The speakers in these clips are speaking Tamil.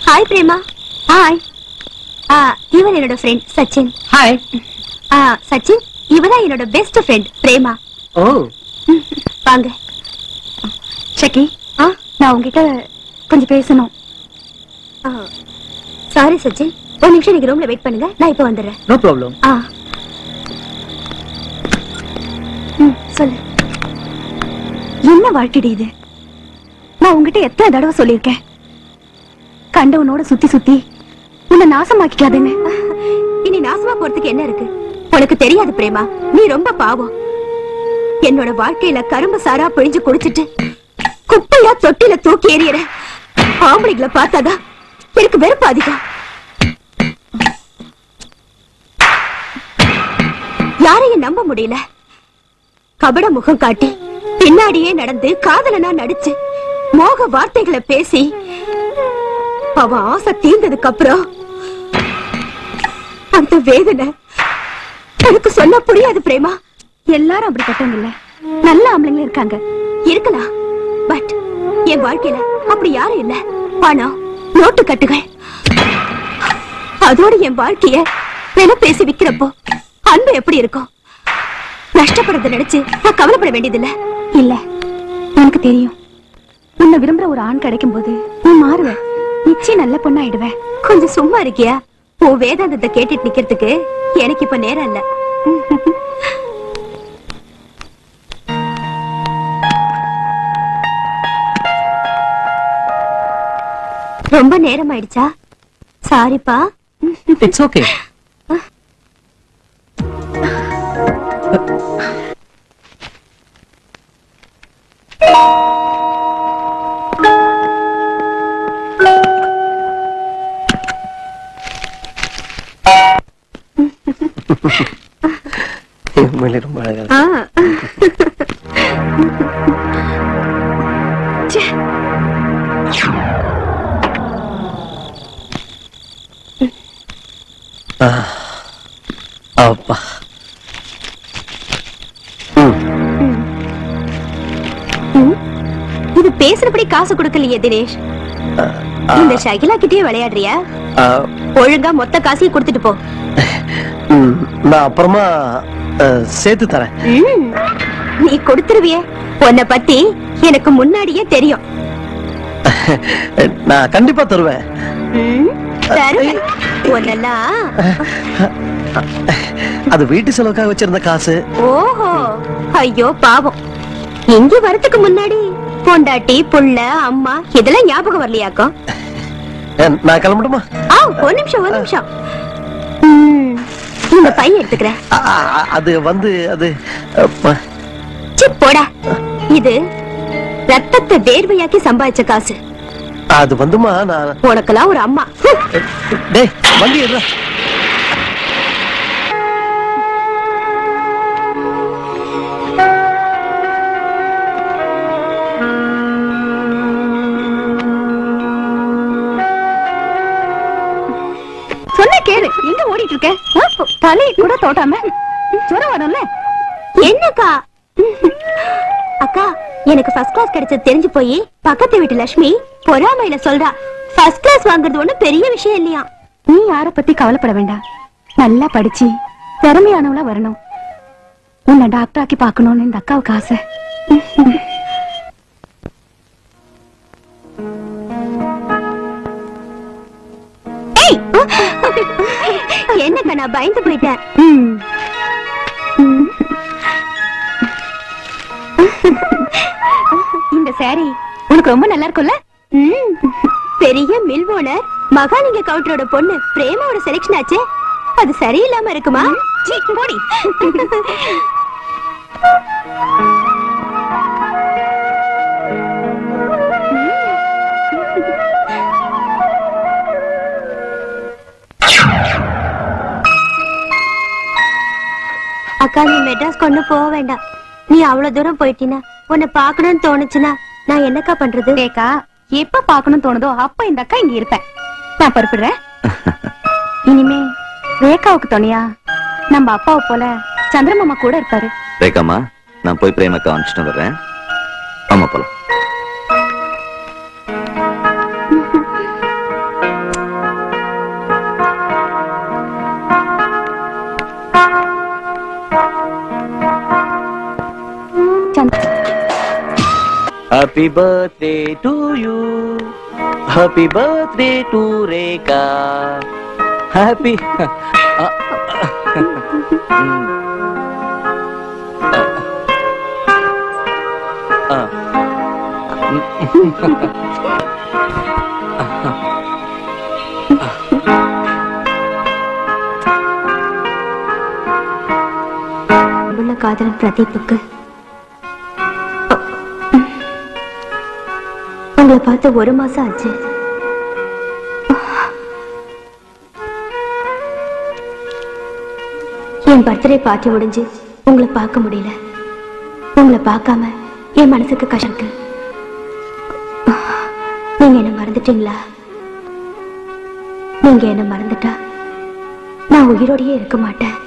ஹாய் பிரேமா. ஹாய். இவன் என்னோட ஃப்ரெண்ட் சச்சின். ஹாய். சச்சின் இவதான் என்னோட பெஸ்ட் ஃப்ரெண்ட் பிரேமா. ஓ வாங்க. ஷக்கி, நான் உங்ககிட்ட கொஞ்சம் பேசணும். சாரி சச்சின், ஒரு நிமிஷம் நீங்க ரூம்ல வெயிட் பண்ணுங்க, நான் இப்ப வந்துடுறேன். No problem. சொல்லு, என்ன வாழ்க்கைடி இது? நான் உங்ககிட்ட எத்தனை தடவை சொல்லியிருக்கேன், கண்டவனோட சுத்தி சுத்தி உன்னை நாசமாக்கிக்காதுன்னு. இனி நாசமா போறதுக்கு என்ன இருக்கு? உனக்கு தெரியாது பிரேமா, நீ ரொம்ப பாவம். என்னோட வாழ்க்கையில கரும்பு சாரா பிழிஞ்சு குடிச்சிட்டு குப்பையா தொட்டில தூக்கி எறியற ஆம்பளைங்களை பார்த்தாதான் எனக்கு வெறுப்பு அதிகம். யாரையும் நம்ப முடியல. கபட முகம் காட்டி பின்னாடியே நடந்து காதலனா நடிச்சு மோக வார்த்தைகளை பேசி அவன் ஆசை தீர்ந்ததுக்கு அப்புறம் அந்த வேதனை எனக்கு சொல்ல புரியாது பிரேமா. எல்லாரும் அப்படிப்பட்டவங்க இல்ல, நல்ல ஆம்பளைங்க இருக்காங்க. இருக்கலாம், பட் என் வாழ்க்கையில அப்படி யாரும் இல்ல. பணம், நோட்டு கட்டுகள், அதோட என் வாழ்க்கைய விலை பேசி விக்கிறப்போ அன்பு எப்படி இருக்கும்? நஷ்டப்படுறத நினைச்சு நான் கவலைப்பட வேண்டியதில்ல. இல்ல, எனக்கு தெரியும், உன்னை விரும்புற ஒரு ஆண் கிடைக்கும் போது நீ மாறுவ, நிச்சயம் நல்ல பொண்ணாயிடுவ. கொஞ்சம் சும்மா இருக்கியா? உன் வேதாந்தத்தை கேட்டுட்டு நிக்கிறதுக்கு எனக்கு இப்ப நேரம் இல்ல. ரொம்ப நேரம் ஆயிடுச்சா? சாரிப்பா. It's okay. ரொம்ப அழகா. அப்பா, இது பேசுறபடி காசு கொடுக்கலையே தினேஷ். இந்த ஷகிலா கிட்டே விளையாடுறியா? ஒழுங்கா மொத்த காசையும் கொடுத்துட்டு போ. நான் அப்புறமா சேர்த்து தரேன். நீ கொடுத்துருவியே, உன்னை பத்தி எனக்கு முன்னாடியே தெரியும். நான் கண்டிப்பா தருவேன். அது வீட்டு செலவுக்காக வச்சிருந்த காசு. ஓஹோ, ஐயோ பாவம். இங்க வரதுக்கு முன்னாடி பொண்டாட்டி, புள்ள, அம்மா இதெல்லாம் ஞாபகம் வரலையாக்கும்? நான் கிளம்பட்டுமா? ஒரு நிமிஷம், ஒரு நிமிஷம். இந்த பையன் எடுத்துக்கிறேன். அது அது போடா. இது ரத்தத்தை வேர்வையாக்கி சம்பாதிச்ச காசு. அது வந்துமா, நான் உனக்கெல்லாம் ஒரு அம்மா. டேய் வண்டி எடுடா. சொன்ன கேளு, எங்க ஓடிட்டு இருக்க? தலையை கூட தோட்டாம ஜுரம் வரும்ல. என்னக்கா? அக்கா, எனக்கு ஃபர்ஸ்ட் கிளாஸ் கிடைச்சது தெரிஞ்சு போய் பக்கத்து வீட்டு லட்சுமி பொறாமையில சொல்றா, ஃபர்ஸ்ட் கிளாஸ் வாங்குறது ஒண்ணு பெரிய விஷயம் இல்லையா. நீ யார பத்தி கவலைப்பட வேண்டாம், நல்லா படிச்சு திறமையானவளா வரணும். உன்னை டாக்டர் ஆக்கி பாக்கணும்னு இந்த அக்காவுக்கு ஆசை. என்னக்கா, நான் பயந்து போயிட்டேன். இந்த சாரி உனக்கு ரொம்ப நல்லா இருக்கும்ல? பெரிய மில் ஓனர் மகாலிங்க கவுண்டரோட பொண்ணு பிரேமாவோட செலக்ஷன் ஆச்சு. அது சரியில்லாம இருக்குமா? போடி. அக்கா, நீ மெட்ராஸ் கொண்டு போக வேண்டாம். நீ அவ்வளவு தூரம் போயிட்டீனா உன்னை பாக்கணும்னு தோணுச்சுன்னா நான் என்னக்கா பண்றது? கேக்கா, எப்ப பாக்கணும்னு தோணுதோ அப்ப இந்த அக்கா இங்க இருப்பேன். நான் பருப்புறேன். இனிமே ரேகாவுக்கு துணையா நம்ம அப்பாவை போல சந்திரமாமா கூட இருப்பாரு. ரேகாமா, நான் போய் பிரேமக்கா அனுப்பிச்சுட்டு வர்றேன். ஆமா போலாம். Happy birthday to you. Happy birthday to Rekha. Happy. காதலன் பிரதீப்புக்கு உங்களை பார்த்து 1 மாசம் ஆச்சு. என் பர்த்டே பார்ட்டி முடிஞ்சு உங்களை பார்க்க முடியல. உங்களை பார்க்காம என் மனசுக்கு கஷ்டம் இருக்கு. நீங்க என்ன மறந்துட்டீங்களா? நீங்க என்ன மறந்துட்டா நான் உயிரோடையே இருக்க மாட்டேன்.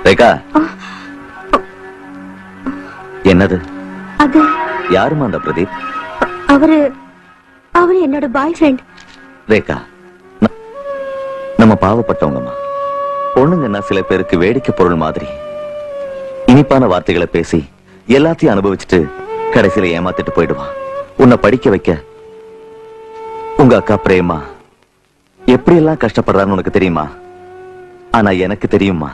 ரேகா, என்னது? அது யாருமா அந்த பிரதீப்? அவரு என்னோட பாய் ஃப்ரெண்ட். ரேகா, நம்ம பாவப்பட்டவங்கம்மா. பொண்ணுங்கன்னா சில பேருக்கு வேடிக்கை பொருள் மாதிரி. இனிப்பான வார்த்தைகளை பேசி எல்லாத்தையும் அனுபவிச்சுட்டு கடைசியில ஏமாத்திட்டு போயிடுவான். உன்னை படிக்க வைக்க உங்க அக்கா பிரேமா எப்படி எல்லாம் கஷ்டப்படுறான்னு உனக்கு தெரியுமா? ஆனா எனக்கு தெரியுமா,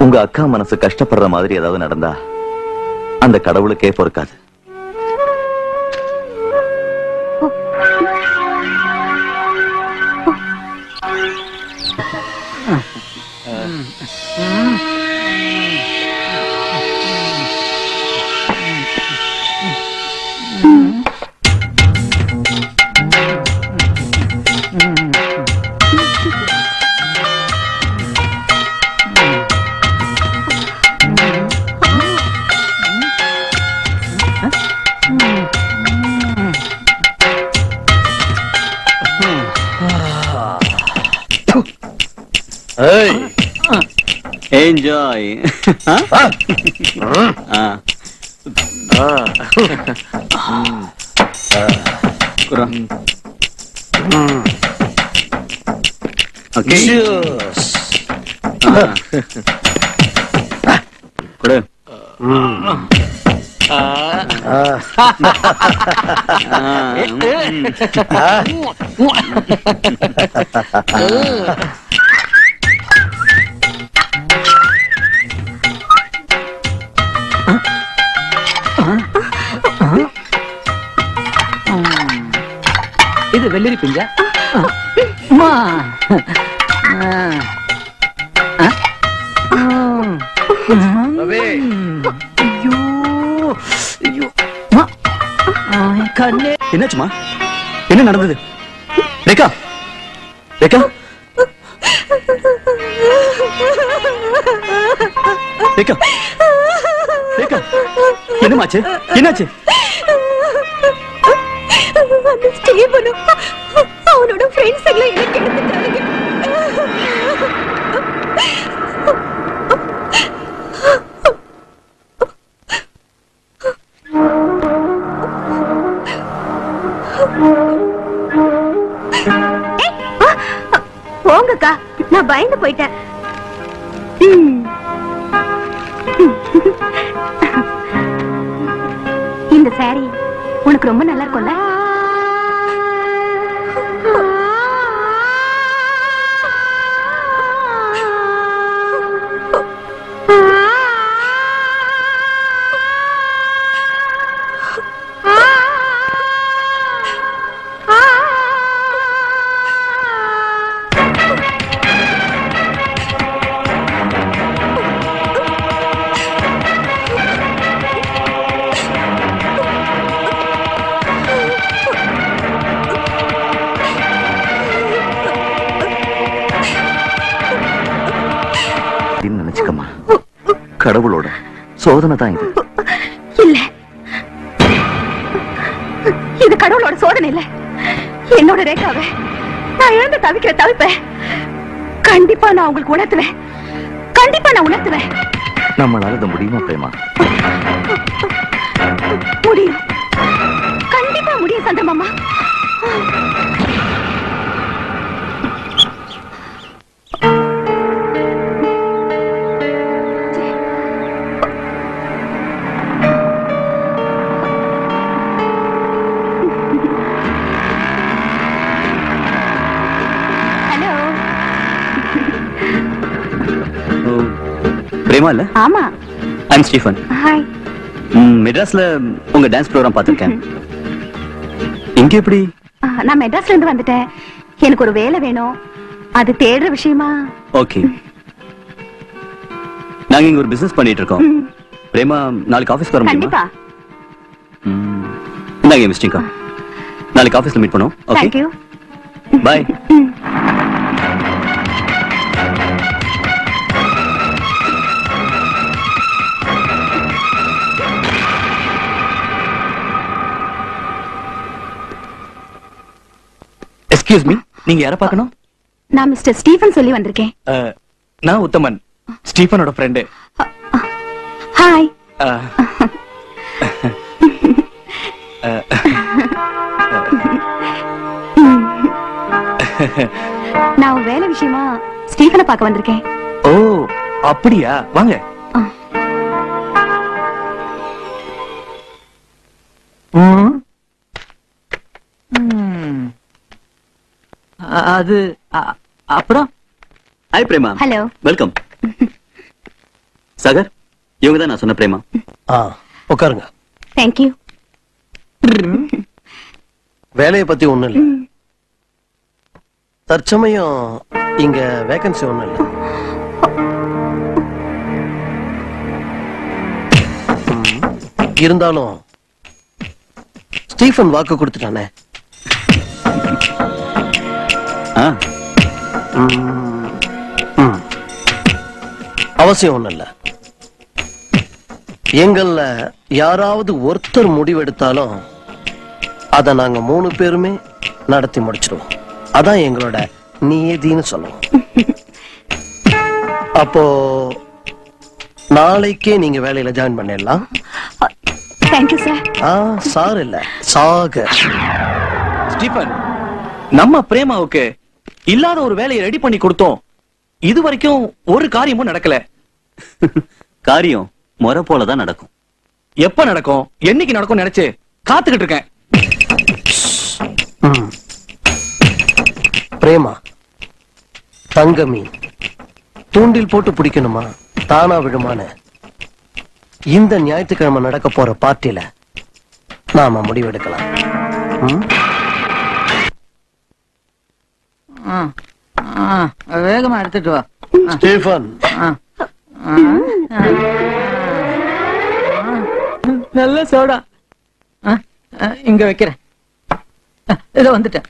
உங்க அக்கா மனசு கஷ்டப்படுற மாதிரி ஏதாவது நடந்தா அந்த கடவுளுக்கே பொறுக்காது. Enjoy. Okay. Kudu. இது வெள்ளரி பிஞ்சா? என்னாச்சுமா? என்ன நடந்தது? ரேகா, ரேகா, ரேகா, ரேகா, என்னமாச்சு? என்னாச்சு? அந்த ஸ்டீவனும் அவனோட ஃப்ரெண்ட்ஸ் எல்லாம் எனக்கு எடுத்துட்டாங்க. போங்கக்கா, நான் பயந்து போயிட்டேன். இந்த சாரி உனக்கு ரொம்ப நல்லா இருக்கும்ல? கடவுளோட சோதனை தான் இது. இல்ல, இது கடவுளோட சோதனை இல்ல. என்னோட ரேகாவை நான் இழந்து தவிக்கிற தவிப்பேன் கண்டிப்பா நான் உங்களுக்கு உணர்த்துவேன். கண்டிப்பா நான் உணர்த்துவேன். நம்மளால இது முடியுமா பிரேமா? முடியும், கண்டிப்பா முடியும் சந்திரமாமா. பிரேமா இல்ல? ஆமா. I'm Stephen. ஹாய். மெட்ராஸ்ல உங்க டான்ஸ் ப்ரோகிராம் பார்த்திருக்கேன். இங்க எப்படி? நான் மெட்ராஸ்ல இருந்து வந்துட்டேன். எனக்கு ஒரு வேலை வேணும், அது தேடுற விஷயமா. ஓகே. நாங்க இங்க ஒரு பிசினஸ் பண்ணிட்டு இருக்கோம். பிரேமா நாளைக்கு ஆபீஸ்க்கு வர முடியுமா? கண்டிப்பா. இந்தாங்க மிஸ்டிங்கா, நாளைக்கு ஆபீஸ்ல மீட் பண்ணுவோம். Okay, thank you. Bye. Excuse me, நீங்க யாரை பார்க்கணும்? நான் மிஸ்டர் ஸ்டீஃபன் சொல்லி வந்திருக்கேன். நான் உத்தமன், ஸ்டீஃபனோட ஃப்ரெண்டு. ஹாய். நான் வேலை விஷயமா ஸ்டீஃபனை பார்க்க வந்திருக்கேன். ஓ அப்படியா, வாங்க. அது அப்புறம் hi Prema. Hello. Welcome. Sagar, இவங்க தான் நான் சொன்ன பிரேமா. உட்காருங்க. Thank you. வேலையை பத்தி ஒண்ணும் இல்ல, தற்சமயம் இங்க வேகன்சி ஒண்ணும் இல்ல. இருந்தாலும் ஸ்டீஃபன் வாக்கு கொடுத்துட்டானே. அவசியம் ஒண்ணு இல்ல. எங்கள்ல யாராவது ஒருத்தர் முடிவெடுத்தாலும் அத நாங்க 3 பேருமே நடத்தி முடிச்சிருவோம். அதான் எங்களோட நியதின்னு சொல்லுவோம். அப்போ நாளைக்கே நீங்க வேலையில ஜாயின் பண்ணிடலாம். Thank you sir. சார் இல்ல, சாகர். ஸ்டீஃபன், நம்ம பிரேமாவுக்கு இல்லாத ஒரு வேலையை ரெடி பண்ணி கொடுத்தோம். இது வரைக்கும் ஒரு காரியமும் நடக்கல. காரியம் முறை போலதான் நடக்கும். எப்ப நடக்கும், என்னைக்கு நடக்கும் நினைச்சு காத்துக்கிட்டு இருக்கேன். பிரேமா தங்க மீன் தூண்டில் போட்டு பிடிக்கணுமா தானா விடுமான இந்த ஞாயிற்றுக்கிழமை நடக்க போற பார்ட்டியில நாம முடிவெடுக்கலாம். வேகமா எடுத்துட்டு வா ஸ்டீஃபன். நல்ல சோடா இங்க வைக்கிறேன். இதோ வந்துட்டேன்.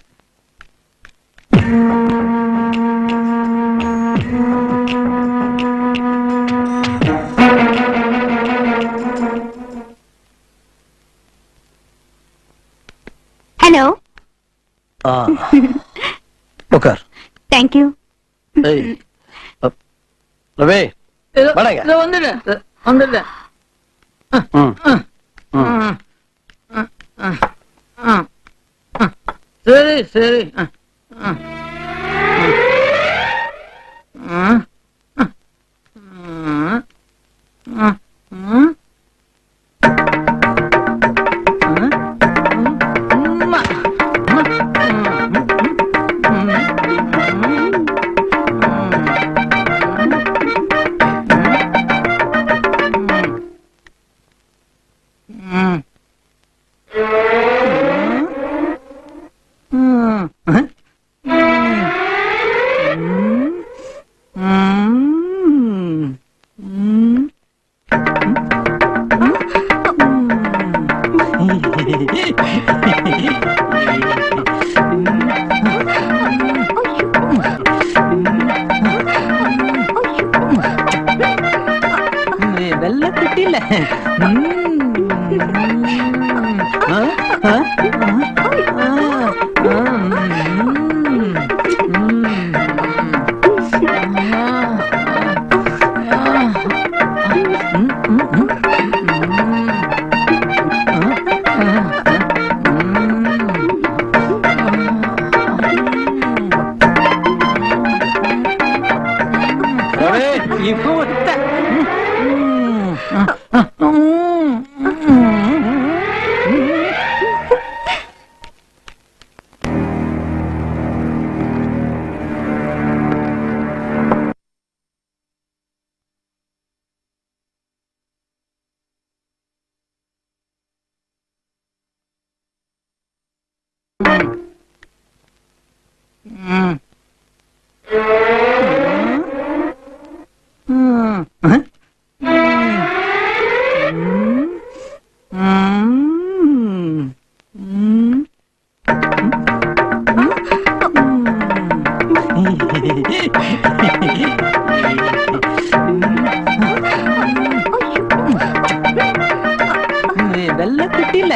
ஹலோ. உட்கார். Thank you. ரவே வணங்க. இதோ வந்துட்டேன் வந்துட்டேன். சரி சரி. வெள்ள குட்டில இப்போ வெள்ள குட்டில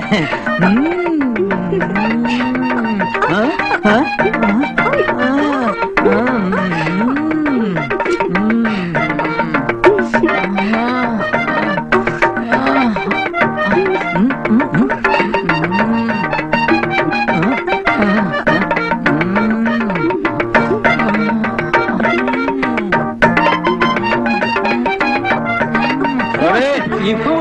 இப்போ